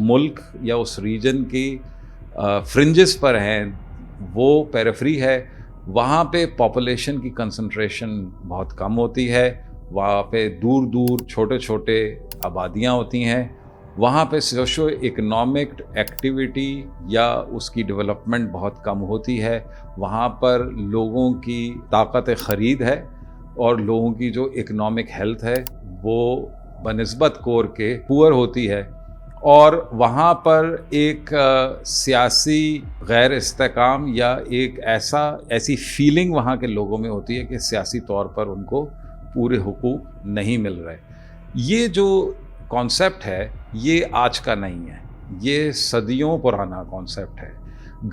ملک یا اس ریجن کی فرنجز پر ہیں، وہ پیریفری ہے، وہاں پہ پاپولیشن کی کنسنٹریشن بہت کم ہوتی ہے، وہاں پہ دور دور چھوٹے چھوٹے آبادیاں ہوتی ہیں، وہاں پہ سوشو اکنامک ایکٹیویٹی یا اس کی ڈیولپمنٹ بہت کم ہوتی ہے، وہاں پر لوگوں کی طاقت خرید ہے اور لوگوں کی جو اکنامک ہیلتھ ہے وہ بنسبت کور کے پور ہوتی ہے، اور وہاں پر ایک سیاسی غیر استحکام یا ایک ایسی فیلنگ وہاں کے لوگوں میں ہوتی ہے کہ سیاسی طور پر ان کو پورے حقوق نہیں مل رہے۔ یہ جو کانسیپٹ ہے یہ آج کا نہیں ہے، یہ صدیوں پرانا کانسیپٹ ہے۔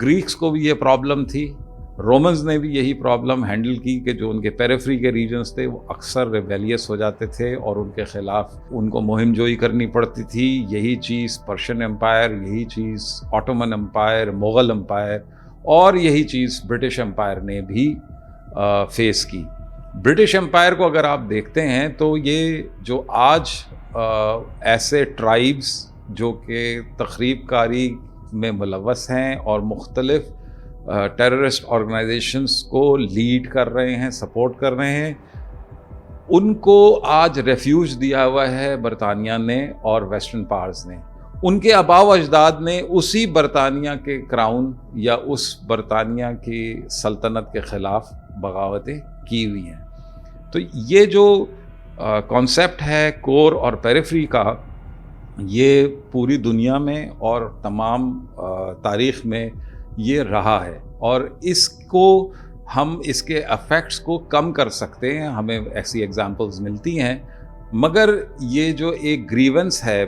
گریکس کو بھی یہ پرابلم تھی، رومنز نے بھی یہی پرابلم ہینڈل کی کہ جو ان کے پیریفری کے ریجنز تھے وہ اکثر ریبیلیس ہو جاتے تھے اور ان کے خلاف ان کو مہم جوئی کرنی پڑتی تھی۔ یہی چیز پرشین امپائر، یہی چیز آٹومن امپائر، مغل امپائر، اور یہی چیز برٹش امپائر نے بھی فیس کی۔ برٹش امپائر کو اگر آپ دیکھتے ہیں تو یہ جو آج ایسے ٹرائبز جو کہ تخریب کاری میں ملوث ہیں اور مختلف ٹیررسٹ آرگنائزیشنز کو لیڈ کر رہے ہیں، سپورٹ کر رہے ہیں، ان کو آج ریفیوج دیا ہوا ہے برطانیہ نے اور ویسٹرن پاورز نے۔ ان کے آباء و اجداد نے اسی برطانیہ کے کراؤن یا اس برطانیہ کی سلطنت کے خلاف بغاوتیں کی ہوئی ہیں۔ تو یہ جو کانسیپٹ ہے کور اور پیریفری کا، یہ پوری دنیا میں اور تمام تاریخ میں یہ رہا ہے، اور اس کو ہم اس کے افیکٹس کو کم کر سکتے ہیں، ہمیں ایسی ایگزامپلز ملتی ہیں، مگر یہ جو ایک گریونس ہے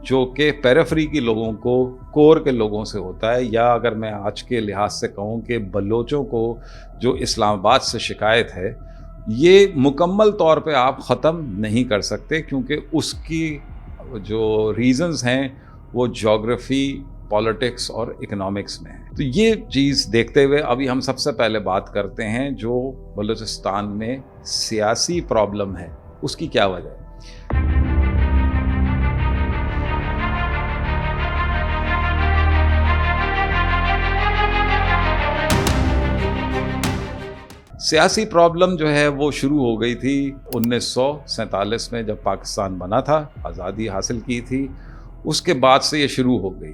جو کہ پیریفری کے لوگوں کو کور کے لوگوں سے ہوتا ہے، یا اگر میں آج کے لحاظ سے کہوں کہ بلوچوں کو جو اسلام آباد سے شکایت ہے، یہ مکمل طور پہ آپ ختم نہیں کر سکتے، کیونکہ اس کی جو ریزنز ہیں وہ جیوگرافی، پالیٹکس اور اکنامکس میں ہیں۔ تو یہ چیز دیکھتے ہوئے ابھی ہم سب سے پہلے بات کرتے ہیں جو بلوچستان میں سیاسی پرابلم ہے، اس کی کیا وجہ ہے۔ سیاسی پرابلم جو ہے وہ شروع ہو گئی تھی 1947 میں، جب پاکستان بنا تھا، آزادی حاصل کی تھی، اس کے بعد سے یہ شروع ہو گئی۔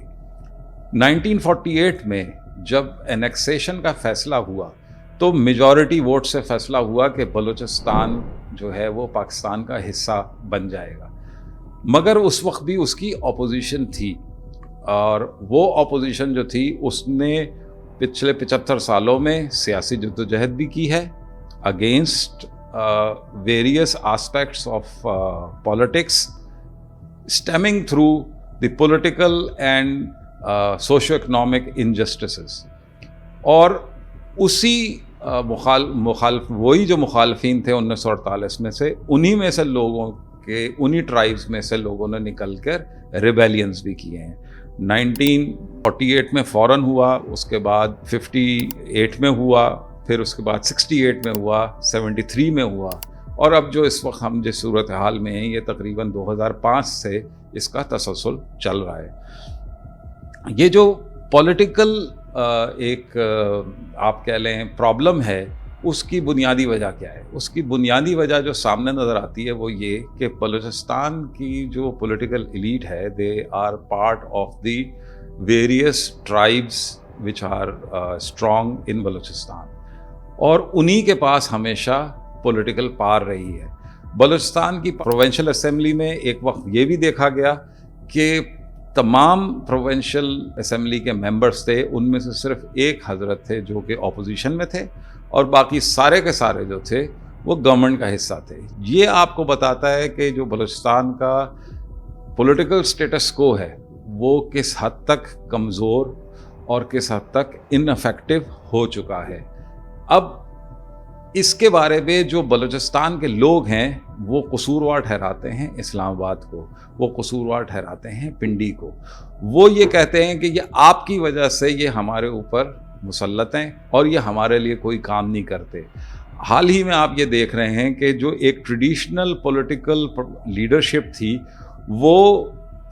1948 میں جب انیکسیشن کا فیصلہ ہوا تو میجورٹی ووٹ سے فیصلہ ہوا کہ بلوچستان جو ہے وہ پاکستان کا حصہ بن جائے گا، مگر اس وقت بھی اس کی اپوزیشن تھی، اور وہ اپوزیشن جو تھی اس نے پچھلے 75 سالوں میں سیاسی جدوجہد بھی کی ہے against various aspects of politics, stemming through the political and socio economic injustices, اور اسی وہی جو مخالفین تھے 1948 میں سے، انہی میں سے لوگوں کے، انہی ٹرائبز میں سے لوگوں نے نکل کر ریبیلینز بھی کیے ہیں۔ 1948 میں فوراً ہوا، اس کے بعد 58 میں ہوا، پھر اس کے بعد 68 میں ہوا، 73 میں ہوا، اور اب جو اس وقت ہم جس صورتحال میں ہیں یہ تقریباً 2005 سے اس کا تسلسل چل رہا ہے۔ یہ جو پولیٹیکل ایک آپ کہہ لیں پرابلم ہے، اس کی بنیادی وجہ کیا ہے؟ اس کی بنیادی وجہ جو سامنے نظر آتی ہے وہ یہ کہ بلوچستان کی جو پولیٹیکل ایلیٹ ہے، they are part of the various tribes which are strong in Balochistan, اور انہی کے پاس ہمیشہ پولیٹیکل پاور رہی ہے۔ بلوچستان کی پروونشل اسمبلی میں ایک وقت یہ بھی دیکھا گیا کہ تمام پروونشل اسمبلی کے ممبرز تھے، ان میں سے صرف ایک حضرت تھے جو کہ اپوزیشن میں تھے، اور باقی سارے کے سارے جو تھے وہ گورنمنٹ کا حصہ تھے۔ یہ آپ کو بتاتا ہے کہ جو بلوچستان کا پولیٹیکل سٹیٹس کو ہے وہ کس حد تک کمزور اور کس حد تک انفیکٹو ہو چکا ہے۔ اب اس کے بارے میں جو بلوچستان کے لوگ ہیں وہ قصوروار ٹھہراتے ہیں اسلام آباد کو، وہ قصوروار ٹھہراتے ہیں پنڈی کو، وہ یہ کہتے ہیں کہ یہ آپ کی وجہ سے یہ ہمارے اوپر مسلط ہیں اور یہ ہمارے لیے کوئی کام نہیں کرتے۔ حال ہی میں آپ یہ دیکھ رہے ہیں کہ جو ایک ٹریڈیشنل پولیٹیکل لیڈرشپ تھی وہ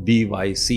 BYC।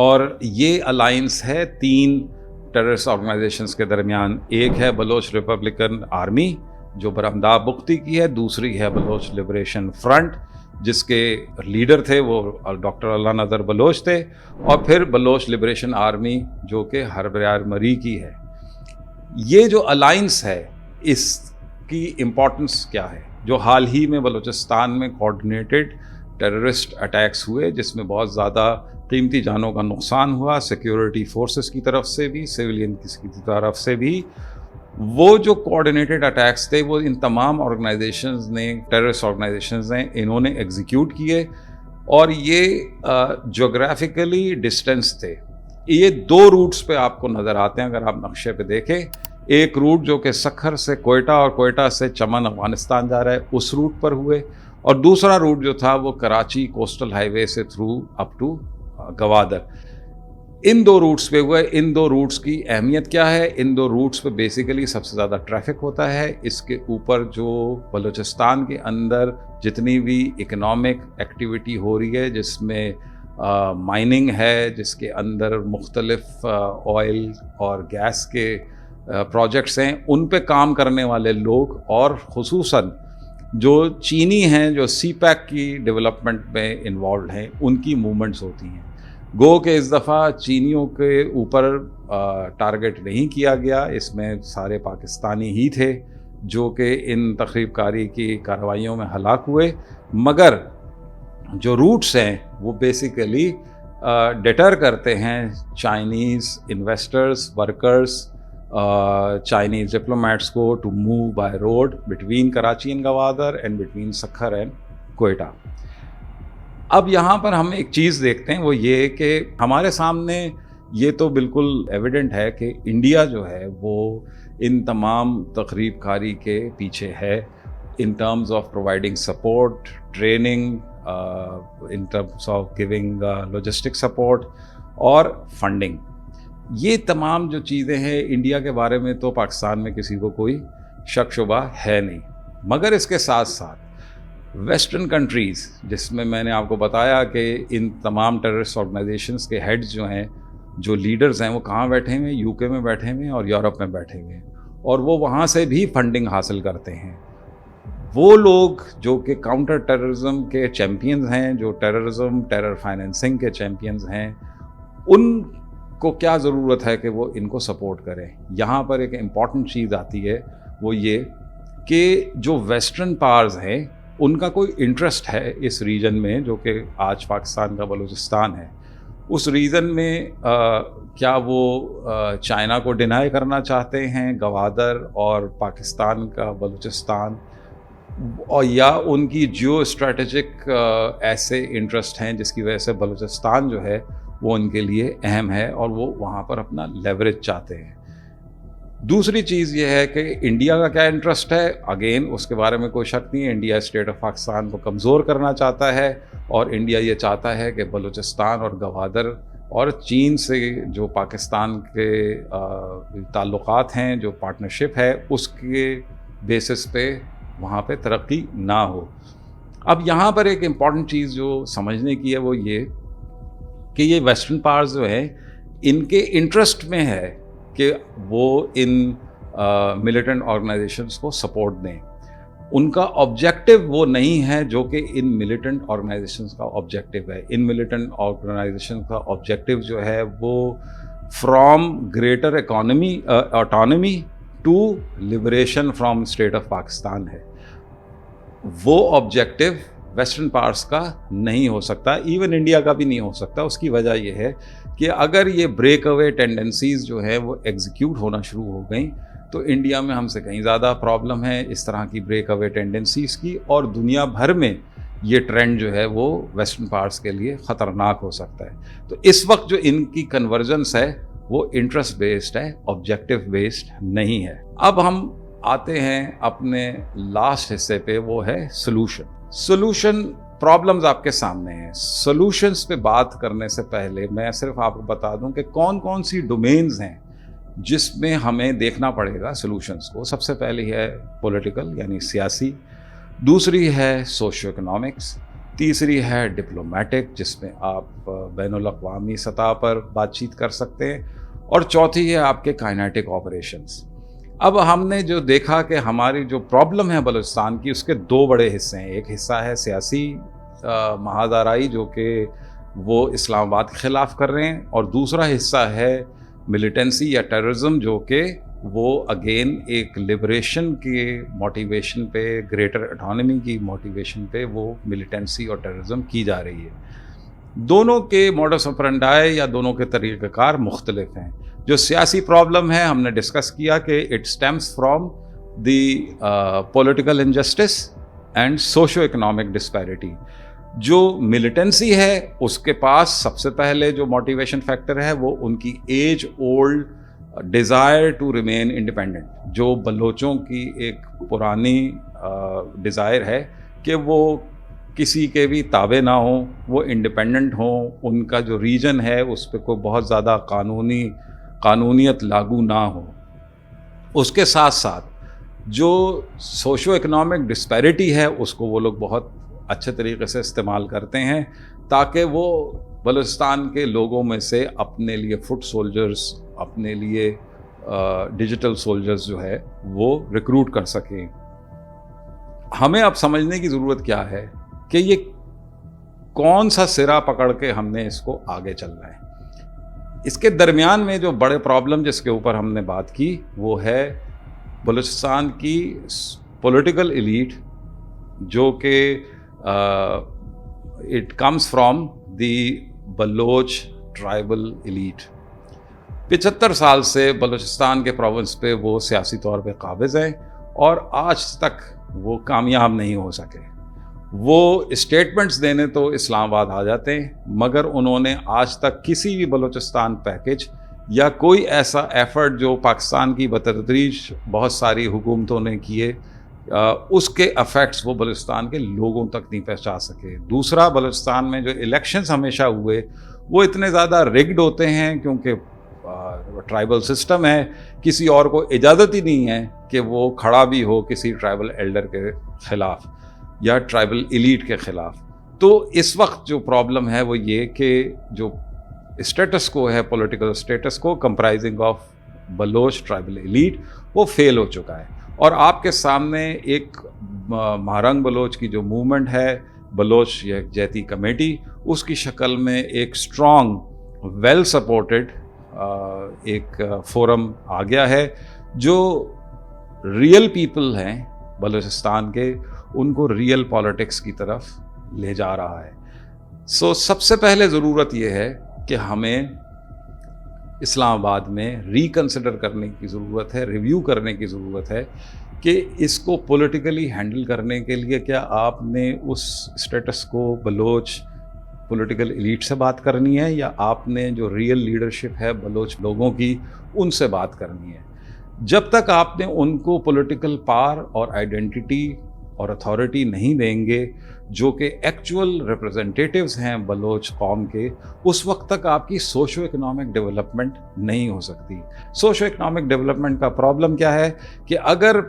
اور یہ الائنس ہے 3 ٹیررسٹ آرگنائزیشنز کے درمیان. ایک ہے بلوچ ریپبلکن آرمی جو برہمداد بگٹی کی ہے, دوسری ہے بلوچ لبریشن فرنٹ جس کے لیڈر تھے وہ ڈاکٹر اللہ نظر بلوچ تھے, اور پھر بلوچ لبریشن آرمی جو کہ حرب یار مری کی ہے. یہ جو الائنس ہے اس کی امپورٹنس کیا ہے؟ جو حال ہی میں بلوچستان میں کوآرڈینیٹڈ ٹیررسٹ اٹیکس ہوئے جس میں بہت زیادہ قیمتی جانوں کا نقصان ہوا, سیکیورٹی فورسز کی طرف سے بھی, سویلین کی طرف سے بھی. وہ جو کوآرڈینیٹڈ اٹیکس تھے وہ ان تمام آرگنائزیشنز نے, ٹیررسٹ آرگنائزیشنز نے, انہوں نے ایگزیکیوٹ کیے, اور یہ جغرافیکلی ڈسٹینس تھے. یہ 2 روٹس پہ آپ کو نظر آتے ہیں اگر آپ نقشے پہ دیکھیں. ایک روٹ جو کہ سکھر سے کوئٹہ اور کوئٹہ سے چمن افغانستان جا رہا ہے اس روٹ پر ہوئے, اور دوسرا روٹ جو تھا وہ کراچی کوسٹل ہائی وے سے تھرو اپ ٹو گوادر. ان 2 روٹس پہ ہوئے. ان 2 روٹس کی اہمیت کیا ہے؟ ان 2 روٹس پہ بیسیکلی سب سے زیادہ ٹریفک ہوتا ہے. اس کے اوپر جو بلوچستان کے اندر جتنی بھی اکنامک ایکٹیویٹی ہو رہی ہے, جس میں مائننگ ہے, جس کے اندر مختلف آئل اور گیس کے پروجیکٹس ہیں, ان پہ کام کرنے والے لوگ, اور خصوصاً جو چینی ہیں جو سی پیک کی ڈیولپمنٹ میں انوالوڈ ہیں, ان کی موومنٹس ہوتی ہیں. گو کہ اس دفعہ چینیوں کے اوپر ٹارگٹ نہیں کیا گیا, اس میں سارے پاکستانی ہی تھے جو کہ ان تخریب کاری کی کارروائیوں میں ہلاک ہوئے. مگر جو روٹس ہیں وہ بیسیکلی ڈیٹر کرتے ہیں Chinese investors, workers, Chinese diplomats کو to move by road between Karachi and Gwadar and between Sukkur and Quetta. اب یہاں پر ہم ایک چیز دیکھتے ہیں, وہ یہ کہ ہمارے سامنے یہ تو بالکل ایویڈنٹ ہے کہ انڈیا جو ہے وہ ان تمام تخریب کاری کے پیچھے ہے, in terms of providing support, training, in terms of giving logistic support اور فنڈنگ. یہ تمام جو چیزیں ہیں انڈیا کے بارے میں تو پاکستان میں کسی کو کوئی شک شبہ ہے نہیں. مگر اس کے ساتھ ساتھ ویسٹرن کنٹریز, جس میں نے آپ کو بتایا کہ ان تمام ٹیررسٹ آرگنائزیشنز کے ہیڈز جو ہیں, جو لیڈرز ہیں, وہ کہاں بیٹھے ہوئے ہیں؟ یو کے میں بیٹھے ہوئے ہیں اور یورپ میں بیٹھے ہوئے ہیں, اور وہ وہاں سے بھی فنڈنگ حاصل کرتے ہیں. وہ لوگ جو کہ کاؤنٹر ٹیررزم کے چیمپئنز ہیں, جو ٹیرر فائنینسنگ کے چیمپئنز ہیں, ان کو کیا ضرورت ہے کہ وہ ان کو سپورٹ کریں؟ یہاں پر ایک امپورٹنٹ چیز آتی ہے, وہ یہ کہ جو ویسٹرن پاورز ہیں ان کا کوئی انٹرسٹ ہے اس ریجن میں جو کہ آج پاکستان کا بلوچستان ہے. اس ریجن میں کیا وہ چائنا کو ڈینائی کرنا چاہتے ہیں گوادر اور پاکستان کا بلوچستان, اور یا ان کی جیو اسٹریٹجک ایسے انٹرسٹ ہیں جس کی وجہ سے بلوچستان جو ہے وہ ان کے لیے اہم ہے اور وہ وہاں پر اپنا لیوریج چاہتے ہیں. دوسری چیز یہ ہے کہ انڈیا کا کیا انٹرسٹ ہے؟ اگین اس کے بارے میں کوئی شک نہیں ہے, انڈیا اسٹیٹ آف پاکستان کو کمزور کرنا چاہتا ہے, اور انڈیا یہ چاہتا ہے کہ بلوچستان اور گوادر اور چین سے جو پاکستان کے تعلقات ہیں, جو پارٹنرشپ ہے, اس کے بیسس پہ وہاں پہ ترقی نہ ہو. اب یہاں پر ایک امپورٹنٹ چیز جو سمجھنے کی ہے وہ یہ کہ یہ ویسٹرن پاورز جو ہیں ان کے انٹرسٹ میں ہے کہ وہ ان ملیٹنٹ آرگنائزیشنز کو سپورٹ دیں. ان کا آبجیکٹو وہ نہیں ہے جو کہ ان ملیٹنٹ آرگنائزیشنز کا آبجیکٹو ہے. ان ملیٹنٹ آرگنائزیشن کا آبجیکٹو جو ہے وہ from greater autonomy to liberation from state of Pakistan ہے. وہ آبجیکٹو ویسٹرن پاورز کا نہیں ہو سکتا, ایون انڈیا کا بھی نہیں ہو سکتا. اس کی وجہ یہ ہے کہ اگر یہ بریک اوے ٹینڈنسیز جو ہے وہ ایگزیکیوٹ ہونا شروع ہو گئیں تو انڈیا میں ہم سے کہیں زیادہ پرابلم ہے اس طرح کی بریک اوے ٹینڈنسیز کی, اور دنیا بھر میں یہ ٹرینڈ جو ہے وہ ویسٹرن پاورز کے لیے خطرناک ہو سکتا ہے. تو اس وقت جو ان کی کنورجنس ہے وہ انٹرسٹ بیسڈ ہے, آبجیکٹو بیسڈ نہیں ہے. اب ہم آتے ہیں اپنے لاسٹ حصے پہ, وہ ہے سولوشن. پرابلمز آپ کے سامنے ہیں. سولوشنز پہ بات کرنے سے پہلے میں صرف آپ کو بتا دوں کہ کون کون سی ڈومینز ہیں جس میں ہمیں دیکھنا پڑے گا سولوشنز کو. سب سے پہلی ہے پولیٹیکل یعنی سیاسی, دوسری ہے سوشیو اکنامکس, تیسری ہے ڈپلومیٹک، جس میں آپ بین الاقوامی سطح پر بات چیت کر سکتے ہیں، اور چوتھی ہے آپ کے کائنیٹک آپریشنز۔ اب ہم نے جو دیکھا کہ ہماری جو پرابلم ہے بلوچستان کی، اس کے دو بڑے حصے ہیں۔ ایک حصہ ہے سیاسی محاذ آرائی جو کہ وہ اسلام آباد کے خلاف کر رہے ہیں، اور دوسرا حصہ ہے ملیٹنسی یا ٹیررزم، جو کہ وہ اگین ایک لبریشن کے موٹیویشن پہ، گریٹر اٹانومی کی موٹیویشن پہ وہ ملیٹنسی اور ٹیررزم کی جا رہی ہے۔ دونوں کے موڈس آپرینڈی یا دونوں کے طریقہ کار مختلف ہیں۔ جو سیاسی پرابلم ہے ہم نے ڈسکس کیا کہ it stems from the political injustice and socio economic disparity. جو ملیٹنسی ہے اس کے پاس سب سے پہلے جو موٹیویشن فیکٹر ہے وہ ان کی age old desire to remain independent, جو بلوچوں کی ایک پرانی ڈیزائر ہے کہ وہ کسی کے بھی تابع نہ ہوں، وہ انڈیپینڈنٹ ہوں، ان کا جو ریجن ہے اس پہ کوئی بہت زیادہ قانونیت لاگو نہ ہو۔ اس کے ساتھ ساتھ جو سوشو اکنامک ڈسپیرٹی ہے اس کو وہ لوگ بہت اچھے طریقے سے استعمال کرتے ہیں تاکہ وہ بلوچستان کے لوگوں میں سے اپنے لیے فٹ سولجرز، اپنے لیے ڈیجیٹل سولجرز جو ہے وہ ریکروٹ کر سکیں۔ ہمیں اب سمجھنے کی ضرورت کیا ہے کہ یہ کون سا سرا پکڑ کے ہم نے اس کو آگے چلنا ہے۔ اس کے درمیان میں جو بڑے پرابلم جس کے اوپر ہم نے بات کی وہ ہے بلوچستان کی پولیٹیکل ایلیٹ، جو کہ it comes from the Baloch tribal elite. 75 سال سے بلوچستان کے پروونس پہ وہ سیاسی طور پہ قابض ہیں اور آج تک وہ کامیاب نہیں ہو سکے۔ وہ اسٹیٹمنٹس دینے تو اسلام آباد آ جاتے ہیں، مگر انہوں نے آج تک کسی بھی بلوچستان پیکج یا کوئی ایسا ایفرٹ جو پاکستان کی بتدریج بہت ساری حکومتوں نے کیے، اس کے افیکٹس وہ بلوچستان کے لوگوں تک نہیں پہنچا سکے۔ دوسرا، بلوچستان میں جو الیکشنز ہمیشہ ہوئے وہ اتنے زیادہ ریگڈ ہوتے ہیں کیونکہ ٹرائبل سسٹم ہے، کسی اور کو اجازت ہی نہیں ہے کہ وہ کھڑا بھی ہو کسی ٹرائبل ایلڈر کے خلاف یا ٹرائبل ایلیٹ کے خلاف۔ تو اس وقت جو پرابلم ہے وہ یہ کہ جو اسٹیٹس کو ہے، پولیٹیکل اسٹیٹس کو comprising of Baloch tribal elite, وہ فیل ہو چکا ہے۔ اور آپ کے سامنے ایک مہارنگ بلوچ کی جو موومنٹ ہے، بلوچ یکجہتی کمیٹی، اس کی شکل میں ایک اسٹرانگ ویل سپورٹڈ ایک فورم آ گیا ہے جو ریئل پیپل ہیں بلوچستان کے، ان کو ریئل پالیٹکس کی طرف لے جا رہا ہے۔ سب سے پہلے ضرورت یہ ہے کہ ہمیں اسلام آباد میں ریکنسیڈر کرنے کی ضرورت ہے، ریویو کرنے کی ضرورت ہے کہ اس کو پولیٹیکلی ہینڈل کرنے کے لیے کیا آپ نے اس اسٹیٹس کو بلوچ پولیٹیکل ایلیٹ سے بات کرنی ہے یا آپ نے جو ریئل لیڈرشپ ہے بلوچ لوگوں کی ان سے بات کرنی ہے۔ جب تک آپ نے ان کو پولیٹیکل پاور اور آئیڈینٹی اور اتھارٹی نہیں دیں گے جو کہ ایکچول ریپرزنٹیٹیوز ہیں بلوچ قوم کے، اس وقت تک آپ کی سوشو اکنامک ڈیولپمنٹ نہیں ہو سکتی۔ سوشو اکنامک ڈیولپمنٹ کا پرابلم کیا ہے کہ اگر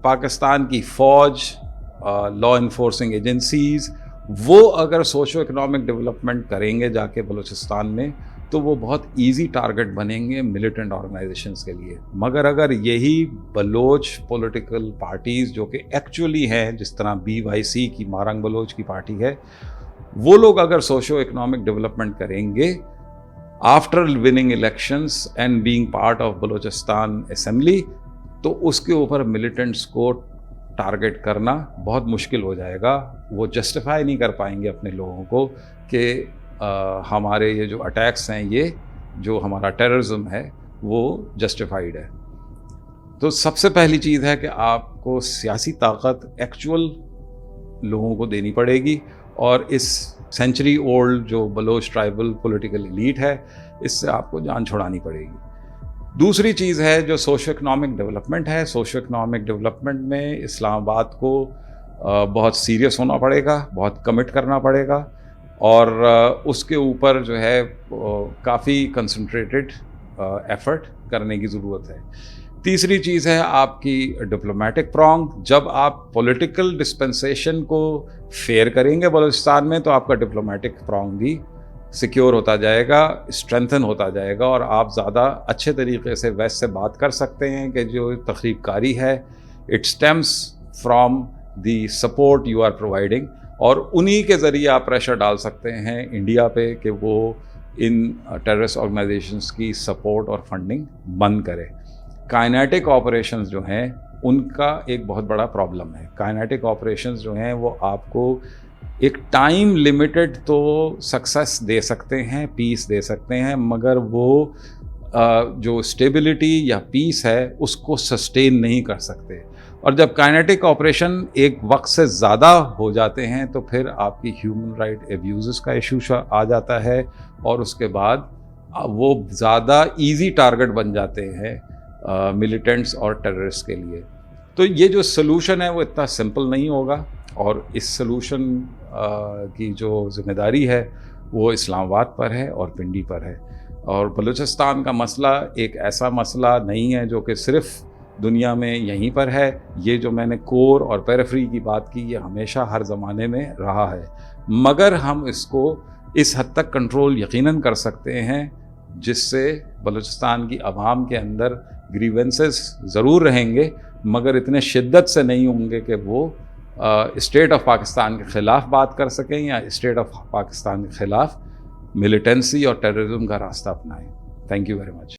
پاکستان کی فوج، لا انفورسنگ ایجنسیز، وہ اگر سوشو اکنامک ڈیولپمنٹ کریں گے جا کے بلوچستان میں تو وہ بہت ایزی ٹارگٹ بنیں گے ملیٹنٹ آرگنائزیشنز کے لیے۔ مگر اگر یہی بلوچ پولیٹیکل پارٹیز جو کہ ایکچولی ہیں، جس طرح BYC کی مہارنگ بلوچ کی پارٹی ہے، وہ لوگ اگر سوشو اکنامک ڈیولپمنٹ کریں گے after winning elections and being part of Balochistan assembly, تو اس کے اوپر ملیٹنٹس کو ٹارگٹ کرنا بہت مشکل ہو جائے گا۔ وہ جسٹیفائی نہیں کر پائیں گے اپنے لوگوں کو کہ ہمارے یہ جو اٹیکس ہیں، یہ جو ہمارا ٹیررزم ہے وہ جسٹیفائیڈ ہے۔ تو سب سے پہلی چیز ہے کہ آپ کو سیاسی طاقت ایکچول لوگوں کو دینی پڑے گی، اور اس سینچری اولڈ جو بلوچ ٹرائبل پولیٹیکل ایلیٹ ہے، اس سے آپ کو جان چھڑانی پڑے گی۔ دوسری چیز ہے جو سوشو اکنامک ڈیولپمنٹ ہے۔ سوشو اکنامک ڈیولپمنٹ میں اسلام آباد کو بہت سیریس ہونا پڑے گا، بہت کمٹ کرنا پڑے گا، اور اس کے اوپر جو ہے کافی کنسنٹریٹڈ ایفرٹ کرنے کی ضرورت ہے۔ تیسری چیز ہے آپ کی ڈپلومیٹک پرانگ. جب آپ پولیٹیکل ڈسپنسیشن کو فیئر کریں گے بلوچستان میں تو آپ کا ڈپلومیٹک پرانگ بھی سیکیور ہوتا جائے گا, اسٹرینتھن ہوتا جائے گا, اور آپ زیادہ اچھے طریقے سے ویسٹ سے بات کر سکتے ہیں کہ جو تخریب کاری ہے it stems from the support you are providing, اور انہی کے ذریعے آپ پریشر ڈال سکتے ہیں انڈیا پہ کہ وہ ان ٹیررسٹ آرگنائزیشنس کی سپورٹ اور فنڈنگ بند کرے. کائنیٹک آپریشنز جو ہیں ان کا ایک بہت بڑا پرابلم ہے. کائنیٹک آپریشنز جو ہیں وہ آپ کو ایک ٹائم لمیٹڈ تو سکسیس دے سکتے ہیں, پیس دے سکتے ہیں, مگر وہ جو اسٹیبلٹی یا پیس ہے اس کو سسٹین نہیں کر سکتے. اور جب کائنیٹک آپریشن ایک وقت سے زیادہ ہو جاتے ہیں تو پھر آپ کی ہیومن رائٹ ایبیوزز کا ایشو آ جاتا ہے, اور اس کے بعد وہ زیادہ ایزی ٹارگٹ بن جاتے ہیں ملیٹنٹس اور ٹیررسٹ کے لیے. تو یہ جو سلوشن ہے وہ اتنا سمپل نہیں ہوگا, اور اس سلوشن کی جو ذمہ داری ہے وہ اسلام آباد پر ہے اور پنڈی پر ہے. اور بلوچستان کا مسئلہ ایک ایسا مسئلہ نہیں ہے جو کہ صرف دنیا میں یہیں پر ہے. یہ جو میں نے کور اور پیریفری کی بات کی یہ ہمیشہ ہر زمانے میں رہا ہے, مگر ہم اس کو اس حد تک کنٹرول یقیناً کر سکتے ہیں جس سے بلوچستان کی عوام کے اندر گریونسز ضرور رہیں گے, مگر اتنے شدت سے نہیں ہوں گے کہ وہ اسٹیٹ آف پاکستان کے خلاف بات کر سکیں یا اسٹیٹ آف پاکستان کے خلاف ملیٹنسی اور ٹیررزم کا راستہ اپنائیں. Thank you very much.